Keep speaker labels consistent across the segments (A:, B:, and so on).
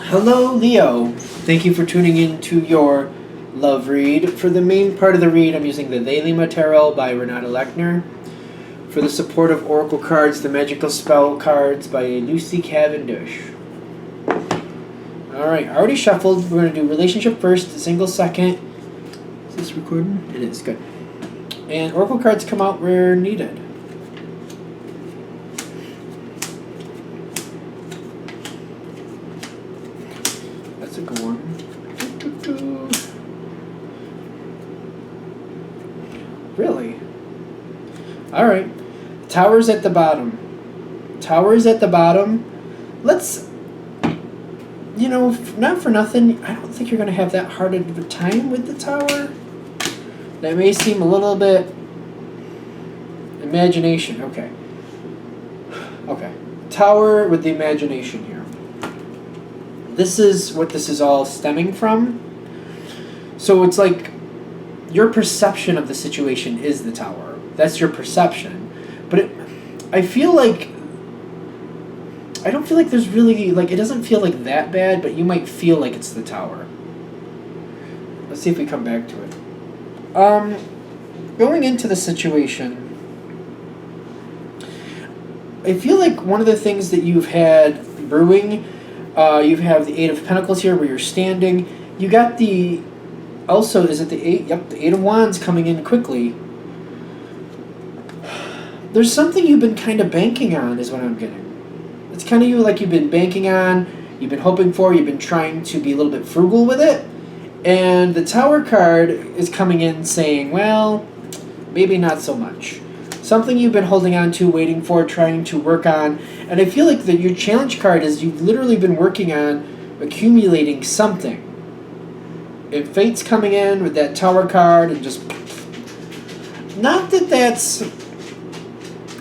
A: Hello, Leo. Thank you for tuning in to your love read. For the main part of the read, I'm using the They Lima Tarot by Renata Lechner. For the supportive oracle cards, the magical spell cards by Lucy Cavendish. Alright, I already shuffled. We're going to do relationship first, single second. Is this recording? It is, good. And oracle cards come out where needed. That's a good one. Really? Alright. Tower's at the bottom. Tower's at the bottom. Let's, not for nothing, I don't think you're going to have that hard of a time with the tower. That may seem a little bit imagination. Okay. Okay. Tower with the imagination here. This is what this is all stemming from. So it's like your perception of the situation is the tower. That's your perception. But I feel like, I don't feel like there's really, it doesn't feel like that bad, but you might feel like it's the tower. Let's see if we come back to it. Going into the situation, I feel like one of the things that you've had brewing, you have the Eight of Pentacles here where you're standing. You got the, also, is it the Eight? Yep, the Eight of Wands coming in quickly. There's something you've been kind of banking on is what I'm getting. It's kind of you've been banking on, you've been hoping for, you've been trying to be a little bit frugal with it. And the Tower card is coming in saying, well, maybe not so much. Something you've been holding on to, waiting for, trying to work on. And I feel like that your challenge card is you've literally been working on accumulating something. And Fate's coming in with that Tower card and just... Not that that's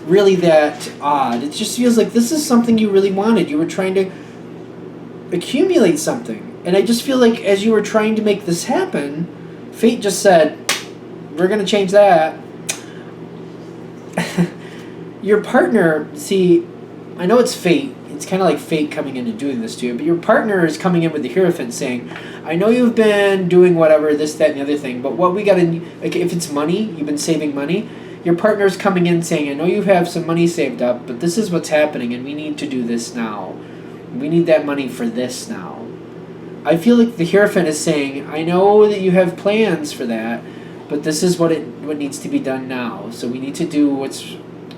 A: really that odd. It just feels like this is something you really wanted. You were trying to accumulate something. And I just feel like as you were trying to make this happen, Fate just said, we're going to change that. Your partner, see, I know it's fate. It's kind of like fate coming in and doing this to you. But your partner is coming in with the Hierophant saying, I know you've been doing whatever, this, that, and the other thing. But what we got to, if it's money, you've been saving money. Your partner's coming in saying, I know you have some money saved up, but this is what's happening, and we need to do this now. We need that money for this now. I feel like the Hierophant is saying, I know that you have plans for that, but this is what needs to be done now. So we need to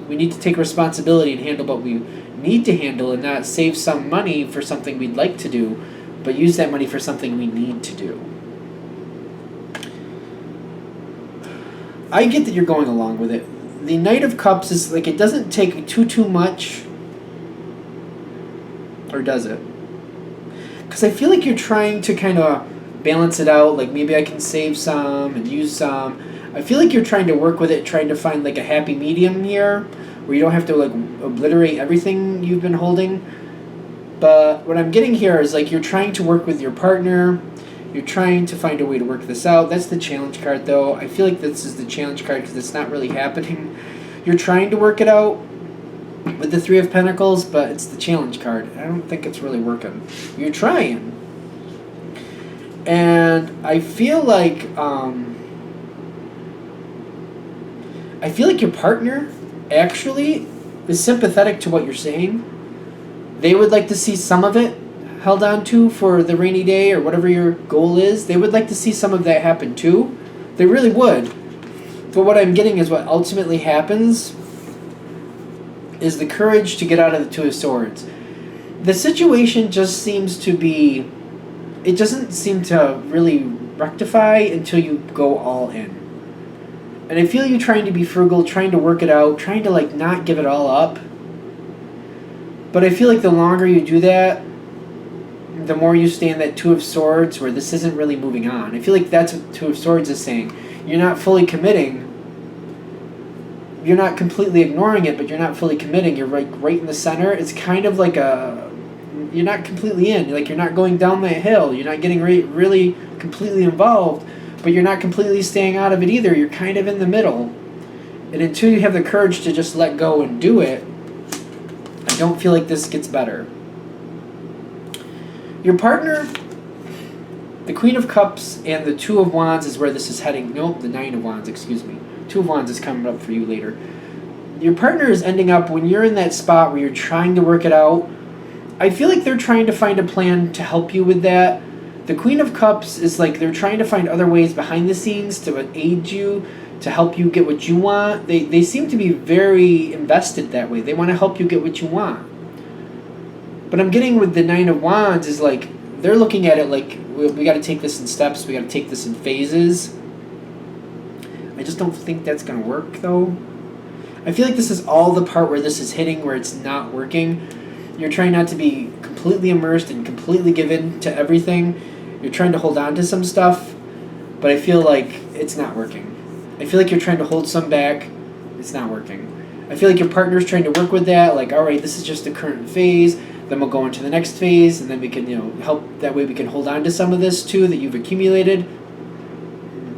A: we need to take responsibility and handle what we need to handle and not save some money for something we'd like to do, but use that money for something we need to do. I get that you're going along with it. The Knight of Cups is it doesn't take too much, or does it? Because I feel like you're trying to kind of balance it out, maybe I can save some and use some. I feel like you're trying to work with it, trying to find a happy medium here, where you don't have to obliterate everything you've been holding. But what I'm getting here is you're trying to work with your partner, you're trying to find a way to work this out. That's the challenge card though. I feel like this is the challenge card because it's not really happening. You're trying to work it out with the Three of Pentacles, but it's the challenge card. I don't think it's really working. You're trying. And I feel like your partner actually is sympathetic to what you're saying. They would like to see some of it held on to for the rainy day or whatever your goal is. They would like to see some of that happen too. They really would. But what I'm getting is what ultimately happens is the courage to get out of the Two of Swords. The situation just seems to be... It doesn't seem to really rectify until you go all in. And I feel you trying to be frugal, trying to work it out, trying to not give it all up. But I feel like the longer you do that, the more you stay in that Two of Swords where this isn't really moving on. I feel like that's what Two of Swords is saying. You're not fully committing. You're not completely ignoring it, but you're not fully committing. You're right in the center. It's kind of you're not completely in. You're not going down that hill. You're not getting really completely involved, but you're not completely staying out of it either. You're kind of in the middle. And until you have the courage to just let go and do it, I don't feel like this gets better. Your partner, the Queen of Cups and the Two of Wands is where this is heading. Nope, the Nine of Wands, excuse me. Two of Wands is coming up for you later. Your partner is ending up, when you're in that spot where you're trying to work it out, I feel like they're trying to find a plan to help you with that. The Queen of Cups is like they're trying to find other ways behind the scenes to aid you, to help you get what you want. They seem to be very invested that way. They want to help you get what you want. But I'm getting with the Nine of Wands is like they're looking at it like we got to take this in steps. We got to take this in phases. I just don't think that's going to work though. I feel like this is all the part where this is hitting where it's not working. You're trying not to be completely immersed and completely given to everything. You're trying to hold on to some stuff, but I feel like it's not working. I feel like you're trying to hold some back. It's not working. I feel like your partner's trying to work with that. Like, all right, this is just the current phase. Then we'll go into the next phase, and then we can, help. That way we can hold on to some of this too that you've accumulated.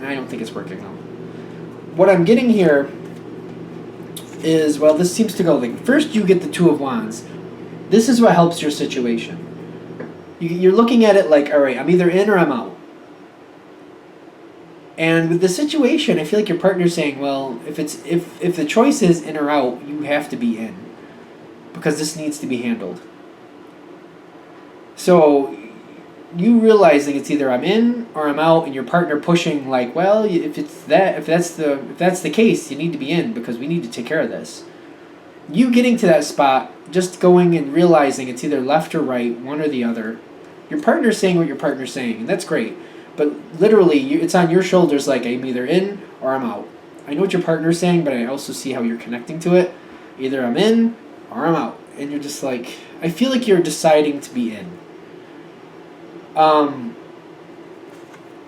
A: I don't think it's working though. What I'm getting here is, well, this seems to go like first you get the Two of Wands. This is what helps your situation. You're looking at it like, all right, I'm either in or I'm out. And with the situation, I feel like your partner's saying, well, if the choice is in or out, you have to be in because this needs to be handled. So you realizing it's either I'm in or I'm out, and your partner pushing like, well, if that's the case, you need to be in because we need to take care of this. You getting to that spot, just going and realizing it's either left or right, one or the other. Your partner's saying what your partner's saying, and that's great. But literally, it's on your shoulders like, I'm either in or I'm out. I know what your partner's saying, but I also see how you're connecting to it. Either I'm in or I'm out. And you're just like, I feel like you're deciding to be in.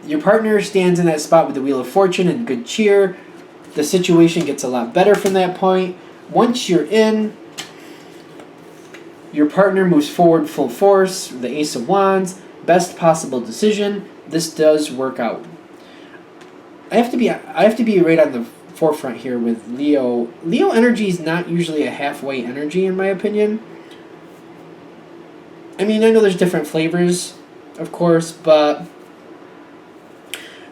A: Your partner stands in that spot with the Wheel of Fortune and good cheer. The situation gets a lot better from that point. Once you're in, your partner moves forward full force, the Ace of Wands, best possible decision. This does work out. I have to be right on the forefront here with Leo. Leo energy is not usually a halfway energy in my opinion. I mean, I know there's different flavors, of course, but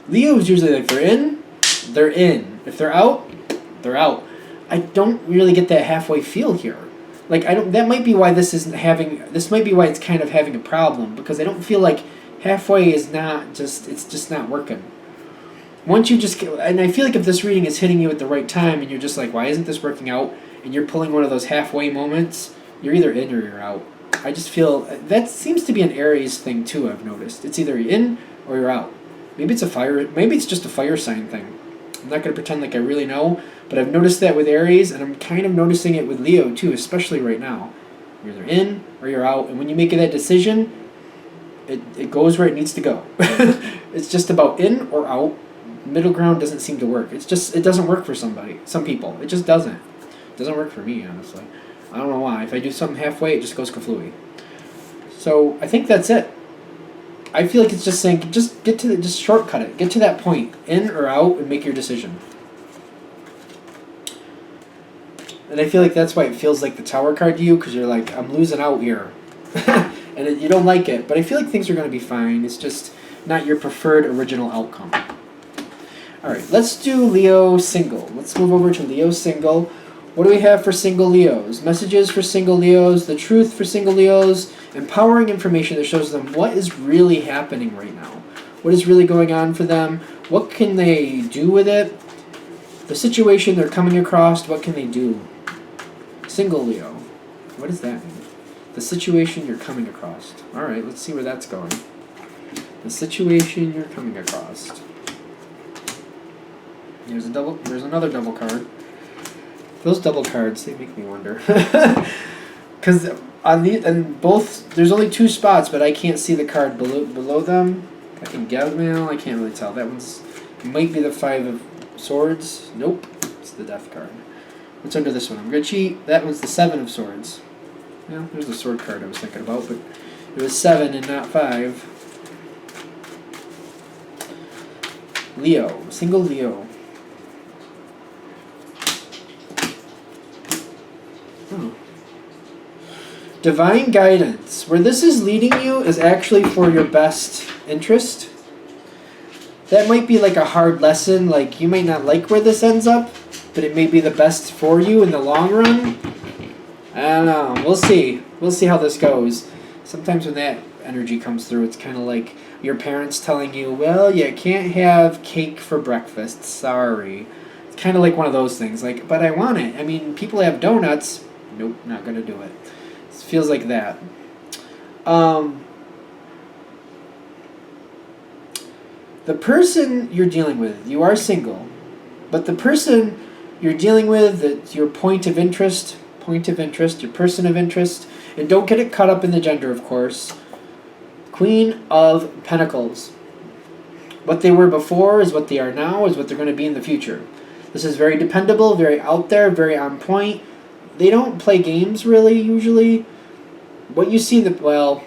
A: Leo is usually like they're in, they're in. If they're out, they're out. I don't really get that halfway feel here. Like that might be why this might be why it's kind of having a problem, because I don't feel like halfway is it's just not working. Once you and I feel like if this reading is hitting you at the right time and you're just like, why isn't this working out? And you're pulling one of those halfway moments, you're either in or you're out. I just feel that seems to be an Aries thing too, I've noticed. It's either you're in or you're out. Maybe it's just a fire sign thing. I'm not going to pretend like I really know, but I've noticed that with Aries, and I'm kind of noticing it with Leo too, especially right now. You're either in or you're out, and when you make that decision, it goes where it needs to go. It's just about in or out. Middle ground doesn't seem to work. It doesn't work for some people. It just doesn't. It doesn't work for me, honestly. I don't know why. If I do something halfway, it just goes kaflooey. So I think that's it. I feel like it's just saying, just shortcut it. Get to that point, in or out, and make your decision. And I feel like that's why it feels like the Tower card to you, because you're like, I'm losing out here. And you don't like it. But I feel like things are going to be fine. It's just not your preferred original outcome. Alright, let's do Leo single. Let's move over to Leo single. What do we have for single Leos? Messages for single Leos, the truth for single Leos, empowering information that shows them what is really happening right now. What is really going on for them? What can they do with it? The situation they're coming across, what can they do? Single Leo. What does that mean? The situation you're coming across. Alright, let's see where that's going. The situation you're coming across. There's another double card. Those double cards, they make me wonder. Because on both, there's only two spots, but I can't see the card below them. I can get well, I can't really tell. That might be the Five of Swords. Nope, it's the Death card. What's under this one? I'm gonna cheat. That one's the Seven of Swords. Well, there's the sword card I was thinking about, but it was 7 and not 5. Leo, single Leo. Oh. Divine guidance. Where this is leading you is actually for your best interest. That might be like a hard lesson. Like, you might not like where this ends up, but it may be the best for you in the long run. I don't know. We'll see. We'll see how this goes. Sometimes when that energy comes through, it's kind of like your parents telling you, well, you can't have cake for breakfast. Sorry. It's kind of like one of those things. Like, but I want it. I mean, people have donuts. Nope, not going to do it. It feels like that. The person you're dealing with, you are single, but the person you're dealing with, that's your point of interest, your person of interest, and don't get it caught up in the gender, of course. Queen of Pentacles. What they were before is what they are now, is what they're going to be in the future. This is very dependable, very out there, very on point. They don't play games, really, usually. What you see, well,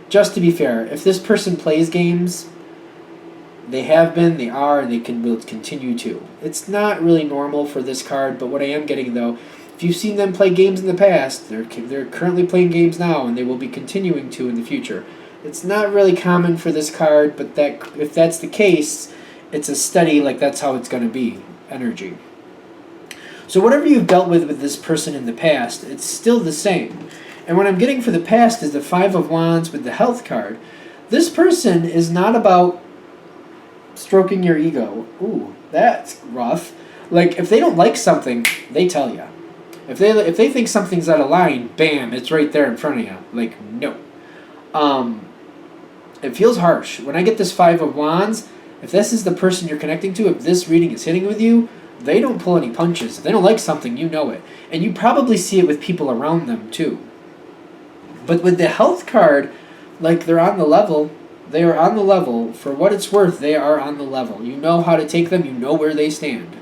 A: just to be fair, if this person plays games, they have been, they are, and they will continue to. It's not really normal for this card, but what I am getting, though, if you've seen them play games in the past, they're currently playing games now, and they will be continuing to in the future. It's not really common for this card, but if that's the case, it's a steady, like that's how it's going to be, energy. So whatever you've dealt with this person in the past, it's still the same. And what I'm getting for the past is the Five of Wands with the Health card. This person is not about stroking your ego. Ooh, that's rough. Like, if they don't like something, they tell you. If they think something's out of line, bam, it's right there in front of you. Like, no. It feels harsh. When I get this Five of Wands, if this is the person you're connecting to, if this reading is hitting with you, they don't pull any punches. If they don't like something, you know it. And you probably see it with people around them, too. But with the Health card, like, they're on the level. They are on the level. For what it's worth, they are on the level. You know how to take them. You know where they stand.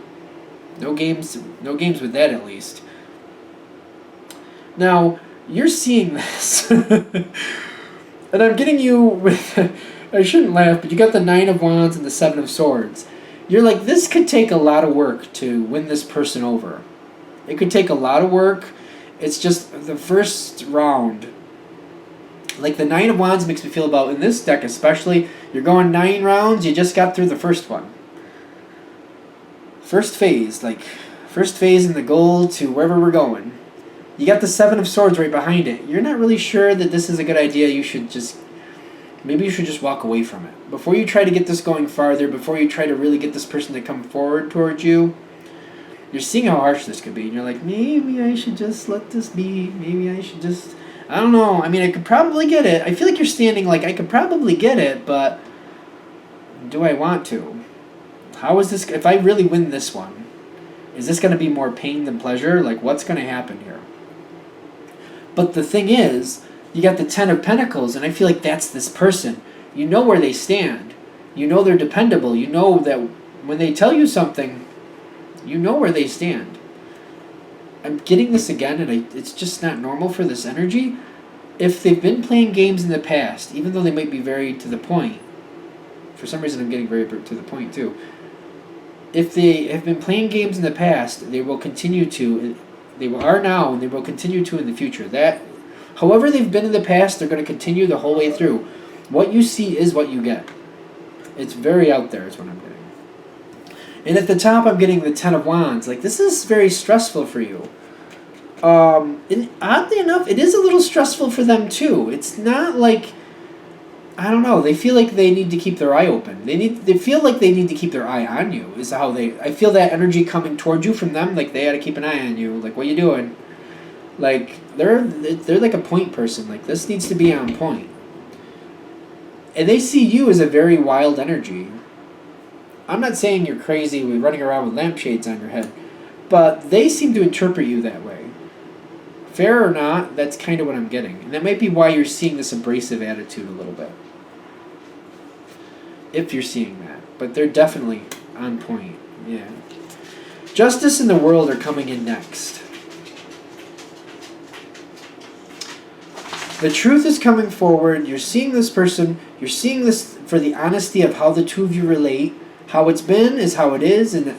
A: No games with that, at least. Now, you're seeing this. And I'm getting you with... I shouldn't laugh, but you got the Nine of Wands and the Seven of Swords. You're like, this could take a lot of work to win this person over. It could take a lot of work. It's just the first round. Like, the Nine of Wands makes me feel about, in this deck especially, you're going 9 rounds, you just got through the first one. First phase in the goal to wherever we're going. You got the Seven of Swords right behind it. You're not really sure that this is a good idea. Maybe you should just walk away from it. Before you try to get this going farther, before you try to really get this person to come forward towards you, you're seeing how harsh this could be. And you're like, maybe I should just let this be. Maybe I should just... I don't know. I mean, I could probably get it. I feel like you're standing like, I could probably get it, but do I want to? How is this... If I really win this one, is this going to be more pain than pleasure? Like, what's going to happen here? But the thing is, you got the Ten of Pentacles, and I feel like that's this person. You know where they stand. You know they're dependable. You know that when they tell you something, you know where they stand. I'm getting this again, and it's just not normal for this energy. If they've been playing games in the past, even though they might be very to the point, for some reason I'm getting very to the point too. If they have been playing games in the past, they will continue to. They are now, and they will continue to in the future. However they've been in the past, they're going to continue the whole way through. What you see is what you get. It's very out there is what I'm getting. And at the top, I'm getting the Ten of Wands. Like, this is very stressful for you. And oddly enough, it is a little stressful for them, too. It's not like... I don't know. They feel like they need to keep their eye open. They feel like they need to keep their eye on you. Is how they... I feel that energy coming toward you from them. Like, they got to keep an eye on you. Like, what you doing? Like, they're like a point person. Like, this needs to be on point. And they see you as a very wild energy. I'm not saying you're crazy with running around with lampshades on your head, but they seem to interpret you that way. Fair or not, that's kind of what I'm getting. And that might be why you're seeing this abrasive attitude a little bit. If you're seeing that. But they're definitely on point. Yeah. Justice and the World are coming in next. The truth is coming forward. You're seeing this person. You're seeing this for the honesty of how the two of you relate. How it's been is how it is, and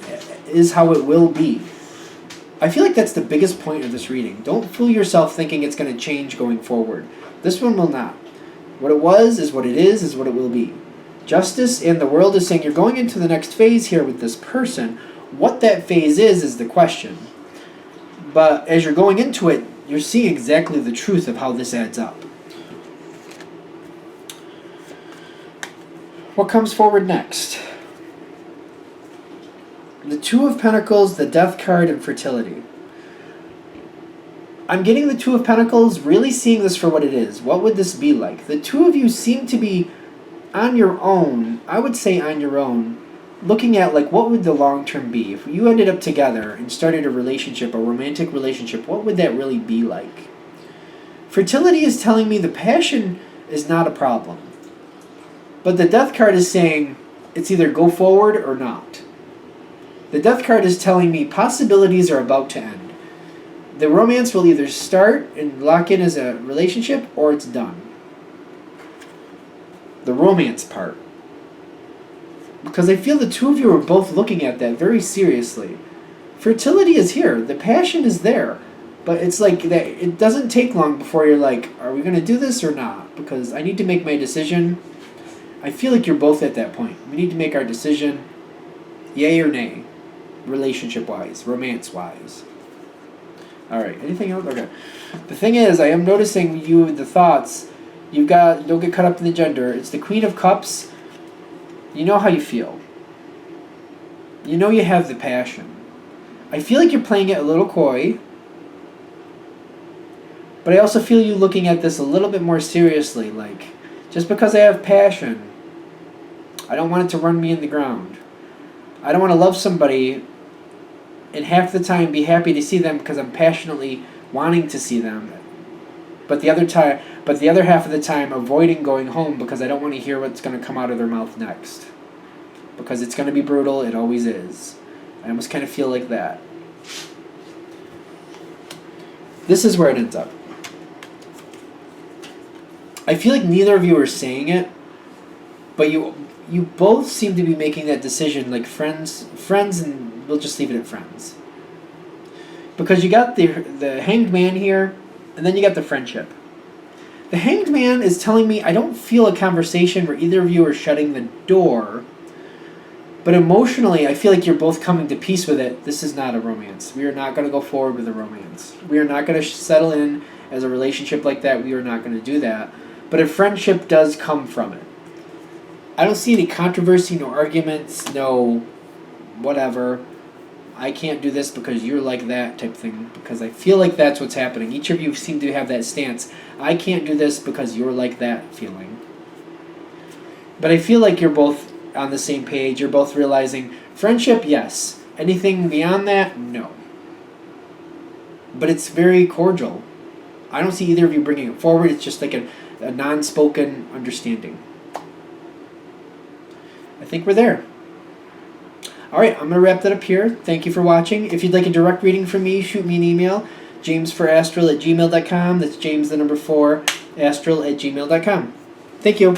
A: is how it will be. I feel like that's the biggest point of this reading. Don't fool yourself thinking it's going to change going forward. This one will not. What it was is what it is what it will be. Justice and the world is saying you're going into the next phase here with this person. What that phase is the question. But as you're going into it, you're seeing exactly the truth of how this adds up. What comes forward next? The Two of Pentacles, the Death card, and fertility. I'm getting the Two of Pentacles, really seeing this for what it is. What would this be like? The two of you seem to be on your own, I would say on your own, looking at like what would the long term be? If you ended up together and started a relationship, a romantic relationship, what would that really be like? Fertility is telling me the passion is not a problem. But the Death card is saying it's either go forward or not. The Death card is telling me possibilities are about to end. The romance will either start and lock in as a relationship or it's done. The romance part. Because I feel the two of you are both looking at that very seriously. Fertility is here. The passion is there. But it's like that. It doesn't take long before you're like, are we going to do this or not? Because I need to make my decision. I feel like you're both at that point. We need to make our decision. Yay or nay. Relationship-wise. Romance-wise. Alright, anything else? Okay. The thing is, I am noticing you, the thoughts, don't get caught up in the gender. It's the Queen of Cups. You know how you feel. You know you have the passion. I feel like you're playing it a little coy. But I also feel you looking at this a little bit more seriously. Like, just because I have passion, I don't want it to run me in the ground. I don't want to love somebody and half the time be happy to see them because I'm passionately wanting to see them. But the other half of the time avoiding going home because I don't want to hear what's going to come out of their mouth next. Because it's going to be brutal, it always is. I almost kind of feel like that. This is where it ends up. I feel like neither of you are saying it, but you both seem to be making that decision like friends, and we'll just leave it at friends. Because you got the Hanged Man here, and then you got the friendship. The Hanged Man is telling me I don't feel a conversation where either of you are shutting the door, but emotionally I feel like you're both coming to peace with it. This is not a romance. We are not going to go forward with a romance. We are not going to settle in as a relationship like that. We are not going to do that. But a friendship does come from it. I don't see any controversy, no arguments, no whatever. I can't do this because you're like that type thing. Because I feel like that's what's happening. Each of you seem to have that stance. I can't do this because you're like that feeling. But I feel like you're both on the same page. You're both realizing friendship, yes. Anything beyond that, no. But it's very cordial. I don't see either of you bringing it forward. It's just like a non-spoken understanding. I think we're there. Alright, I'm going to wrap that up here. Thank you for watching. If you'd like a direct reading from me, shoot me an email. jamesforastral@gmail.com. That's James 4, astral@gmail.com. Thank you.